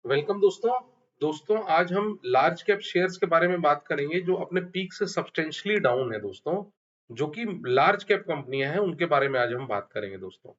Welcome दोस्तों। आज हम लार्ज कैप शेयर्स के बारे में बात करेंगे जो अपने पीक से सब्सटेंशियली डाउन है दोस्तों, जो कि लार्ज कैप कंपनियां हैं उनके बारे में आज हम बात करेंगे दोस्तों।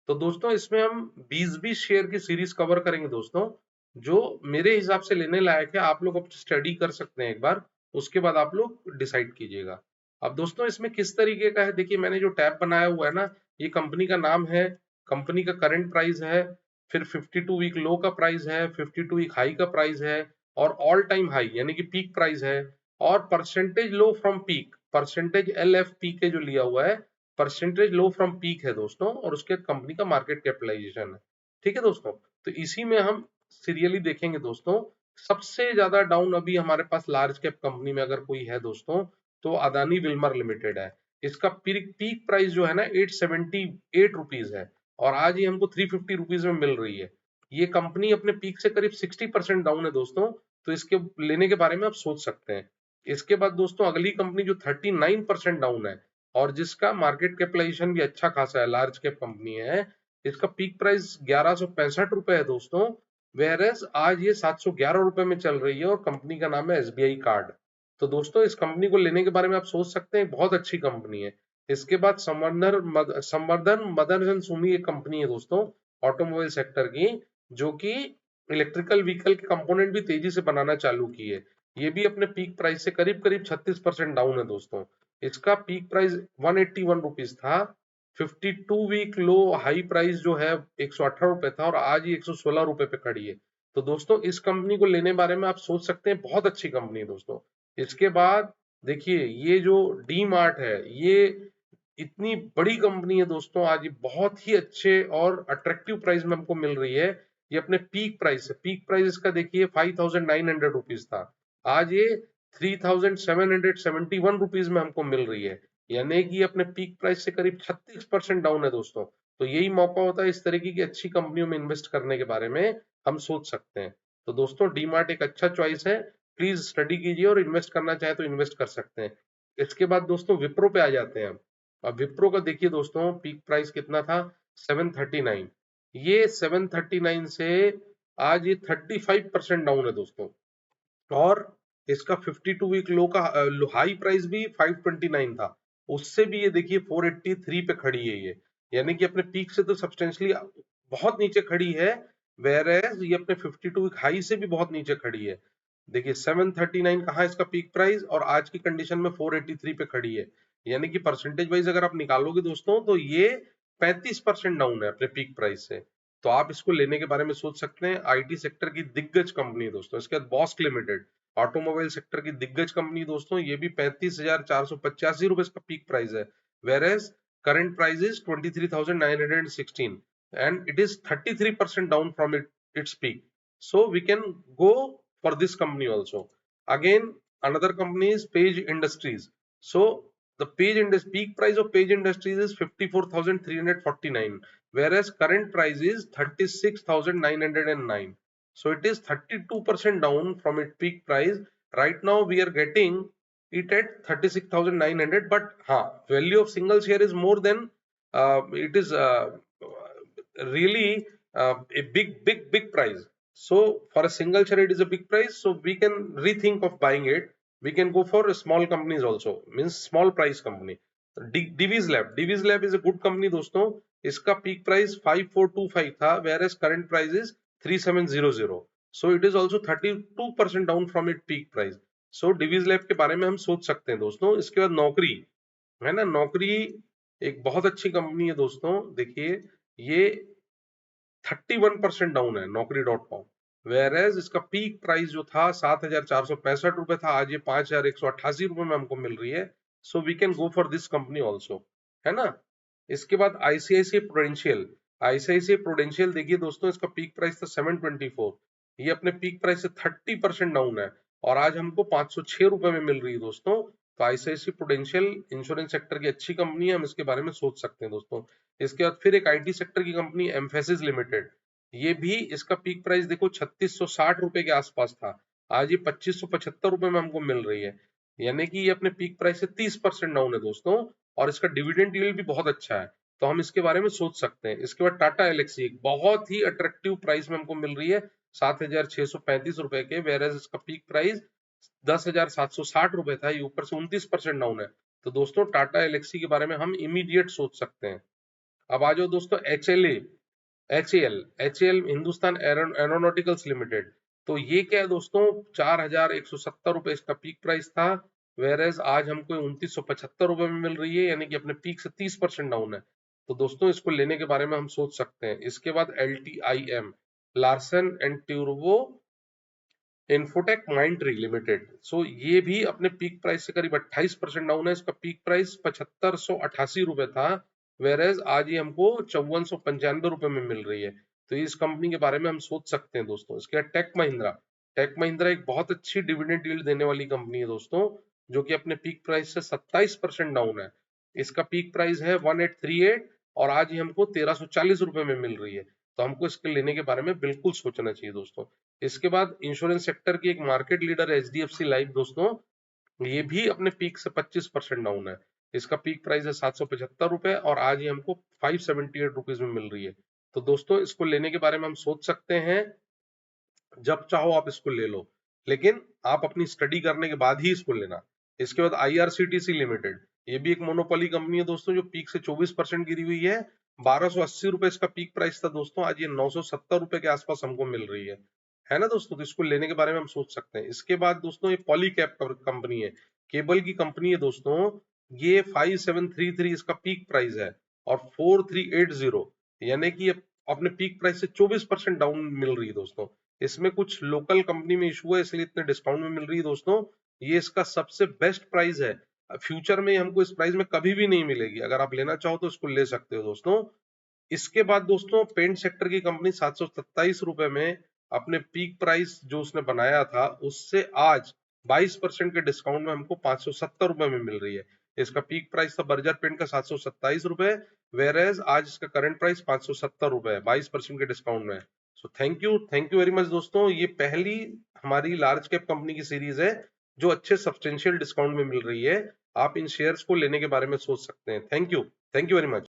तो दोस्तों इसमें हम 20-20 शेयर की सीरीज कवर करेंगे दोस्तों, जो मेरे हिसाब से लेने लायक है। आप लोग अब स्टडी कर सकते हैं एक बार, उसके बाद आप लोग डिसाइड कीजिएगा। अब दोस्तों इसमें किस तरीके का है, देखिए मैंने जो टैब बनाया हुआ है ना, ये कंपनी का नाम है, कंपनी का करंट प्राइस है, फिर 52 वीक लो का प्राइस है, 52 वीक हाई का प्राइस है, और ऑल टाइम हाई यानी कि पीक प्राइस है, और percentage low from peak, percentage LFP के जो लिया हुआ है, परसेंटेज लो फ्रॉम पीक है दोस्तों, और उसके कंपनी का मार्केट कैपिटलाइजेशन है। ठीक है दोस्तों, तो इसी में हम सीरियली देखेंगे दोस्तों। सबसे ज्यादा डाउन अभी हमारे पास लार्ज कैप कंपनी में अगर कोई है दोस्तों, तो अदानी विल्मर लिमिटेड है। इसका पीक प्राइस जो है ना 878 रुपीज है, और आज ये हमको 350 रुपीज में मिल रही है। ये कंपनी अपने पीक से करीब 60% डाउन है दोस्तों, तो इसके लेने के बारे में आप सोच सकते हैं। इसके बाद दोस्तों अगली कंपनी जो 39% डाउन है, और जिसका मार्केट कैपिटलाइजेशन भी अच्छा खासा है, लार्ज कैप कंपनी है, इसका पीक प्राइस 1165 रुपए है दोस्तों, वेयर एज आज ये 711 रुपए में चल रही है, और कंपनी का नाम है SBI कार्ड। तो दोस्तों इस कंपनी को लेने के बारे में आप सोच सकते हैं, बहुत अच्छी कंपनी है। इसके बाद संवर्धन मदर्स एंड सुमी एक कंपनी है दोस्तों, ऑटोमोबाइल सेक्टर की, जो कि इलेक्ट्रिकल व्हीकल के कंपोनेंट भी तेजी से बनाना चालू की है। ये भी अपने पीक प्राइस से करीब करीब 36% डाउन है दोस्तों। इसका पीक प्राइस 181 रुपीज था, 52 वीक लो हाई प्राइस जो है 118 रुपए था, और आज ये 116 रुपए पे खड़ी है। तो दोस्तों इस कंपनी को लेने बारे में आप सोच सकते हैं, बहुत अच्छी कंपनी है दोस्तों। इसके बाद देखिए ये जो डी मार्ट है, ये इतनी बड़ी कंपनी है दोस्तों, आज ये बहुत ही अच्छे और अट्रैक्टिव प्राइस में हमको मिल रही है। ये अपने पीक प्राइस है, पीक प्राइस इसका देखिए 5900 रुपीज था, आज ये 3771 रुपीज में हमको मिल रही है, यानी कि अपने पीक प्राइस से करीब 36% डाउन है दोस्तों। तो यही मौका होता है इस तरीके की अच्छी कंपनियों में इन्वेस्ट करने के बारे में हम सोच सकते हैं। तो दोस्तों डीमार्ट एक अच्छा चॉइस है, प्लीज स्टडी कीजिए, और इन्वेस्ट करना चाहे तो इन्वेस्ट कर सकते हैं। इसके बाद दोस्तों विप्रो पे आ जाते हैं हम। अब विप्रो का देखिए दोस्तों पीक प्राइस कितना था, 739। ये 739 से आज ये 35% डाउन है दोस्तों, और इसका 52 वीक लो का हाई प्राइस भी 529 था, उससे भी ये देखिए 483 पे खड़ी है ये, यानी कि अपने पीक से तो सब्सटेंशियली बहुत नीचे खड़ी है, वेयर एज ये अपने 52 वीक हाई से भी बहुत नीचे खड़ी है। देखिए 739 कहाँ है इसका पीक प्राइस, और आज की कंडीशन में 483 पे खड़ी है, यानी कि परसेंटेज वाइज अगर आप निकालोगे दोस्तों तो ये 35% डाउन है अपने पीक प्राइस से। तो आप इसको लेने के बारे में सोच सकते हैं। IT सेक्टर की दिग्गज कंपनी है दोस्तों। इसके बाद बॉस्क लिमिटेड, ऑटोमोबाइल सेक्टर की दिग्गज कंपनी दोस्तों, ये भी 35,485 रुपए का पीक प्राइस है, whereas current price is 23,916, and it is 33% down from its peak. So we can go for this company also. Again, another company is Page Industries. So the peak price of Page Industries is 54,349, whereas current price is 36,909. So it is 32% down from its peak price. Right now we are getting it at 36,900, but value of single share is more than it is really a big price. So for a single share it is a big price, so we can rethink of buying it. We can go for small companies also, means small price company. Divi's Lab is a good company दोस्तों, इसका peak price 5425 था, whereas current price is 3700, so it is also 32% down from its peak price. So Divi's Lab के बारे में हम सोच सकते हैं दोस्तों। इसके बाद नौकरी है ना, नौकरी एक बहुत अच्छी कंपनी है दोस्तों। देखिए ये 31% डाउन है नौकरी.com, वेयर एज इसका पीक प्राइस जो था 7,465 रुपए था, आज ये 5,188 रुपए में हमको मिल रही है। So we can go for this company also, है ना। इसके बाद आईसीआईसीआई प्रूडेंशियल देखिए दोस्तों, इसका पीक प्राइस था 724, ये अपने पीक प्राइस से 30% डाउन है, और आज हमको 506 रुपए में मिल रही है दोस्तों। तो आईसीआईसी प्रूडेंशियल इंश्योरेंस सेक्टर की अच्छी कंपनी है, हम इसके बारे में सोच सकते हैं दोस्तों। इसके बाद फिर एक IT सेक्टर की कंपनी एम्फेसिस लिमिटेड, ये भी इसका पीक प्राइस देखो 3660 रुपए के आसपास था, आज ये 2575 रुपए में हमको मिल रही है, यानी कि ये अपने पीक प्राइस से 30% डाउन है दोस्तों, और इसका डिविडेंड यील्ड भी बहुत अच्छा है, तो हम इसके बारे में सोच सकते हैं। इसके बाद टाटा एलेक्सी एक बहुत ही अट्रैक्टिव प्राइस में हमको मिल रही है, 7,635 रुपए के, वेरेज इसका पीक प्राइस 10,760 रुपए था, ये ऊपर से 29% डाउन है। तो दोस्तों टाटा एलेक्सी के बारे में हम इमीडिएट सोच सकते हैं। अब आ जाओ दोस्तों एचएएल हिंदुस्तान एरोनॉटिकल्स लिमिटेड। तो ये क्या है दोस्तों, 4,170 रुपए इसका पीक प्राइस था, वेरेज आज हमको 2975 रुपए में मिल रही है, यानी कि अपने पीक से 30% डाउन है। तो दोस्तों इसको लेने के बारे में हम सोच सकते हैं। इसके बाद LTIM, Larsen and Toubro Infotech Mindtree limited. So ये भी अपने पीक प्राइस से करीब 28% डाउन है, इसका पीक प्राइस 7588 रुपए था, वेरेज आज ये हमको 5495 रुपए में मिल रही है। तो इस कंपनी के बारे में हम सोच सकते हैं दोस्तों। इसके बाद टेक महिंद्रा एक बहुत अच्छी डिविडेंड यील्ड देने वाली कंपनी है दोस्तों, जो कि अपने पीक प्राइस से 27% डाउन है। इसका पीक प्राइस है 1838 और आज ये हमको 1340 रुपए में मिल रही है। तो हमको इसके लेने के बारे में बिल्कुल सोचना चाहिए दोस्तों। इसके बाद इंश्योरेंस सेक्टर की एक मार्केट लीडर है HDFC लाइफ दोस्तों, ये भी अपने पीक से 25% डाउन है। इसका पीक प्राइस है 775 रुपए और आज ये हमको 578 रुपीज में मिल रही है। तो दोस्तों इसको लेने के बारे में हम सोच सकते हैं, जब चाहो आप इसको ले लो, लेकिन आप अपनी स्टडी करने के बाद ही इसको लेना। इसके बाद IRCTC लिमिटेड, ये भी एक मोनोपोली कंपनी है दोस्तों, जो पीक से 24% गिरी हुई है। 1280 रुपए इसका पीक प्राइस था दोस्तों, आज ये 970 रुपए के आसपास हमको मिल रही है ना दोस्तों। तो इसको लेने के बारे में हम सोच सकते हैं। इसके बाद दोस्तों ये पॉलीकैब कंपनी है, केबल की कंपनी है दोस्तों, ये 5733 इसका पीक प्राइस है और 4380, यानी कि अपने पीक प्राइस से 24% डाउन मिल रही है दोस्तों। इसमें कुछ लोकल कंपनी में इशू है, इसलिए इतने डिस्काउंट में मिल रही है दोस्तों। ये इसका सबसे बेस्ट प्राइस है, फ्यूचर में हमको इस प्राइस में कभी भी नहीं मिलेगी। अगर आप लेना चाहो तो इसको ले सकते हो दोस्तों। इसके बाद दोस्तों पेंट सेक्टर की कंपनी 727 रुपए में अपने पीक प्राइस जो उसने बनाया था उससे आज 22% के डिस्काउंट में हमको 570 रुपए में मिल रही है। इसका पीक प्राइस था बर्जर पेंट का 727 रुपए, वेरेज आज इसका करंट प्राइस 570 रुपए है, 22% के डिस्काउंट में। So thank you very much दोस्तों। ये पहली हमारी लार्ज कैप कंपनी की सीरीज है जो अच्छे सब्सटेंशियल डिस्काउंट में मिल रही है। आप इन शेयर्स को लेने के बारे में सोच सकते हैं। Thank you very much.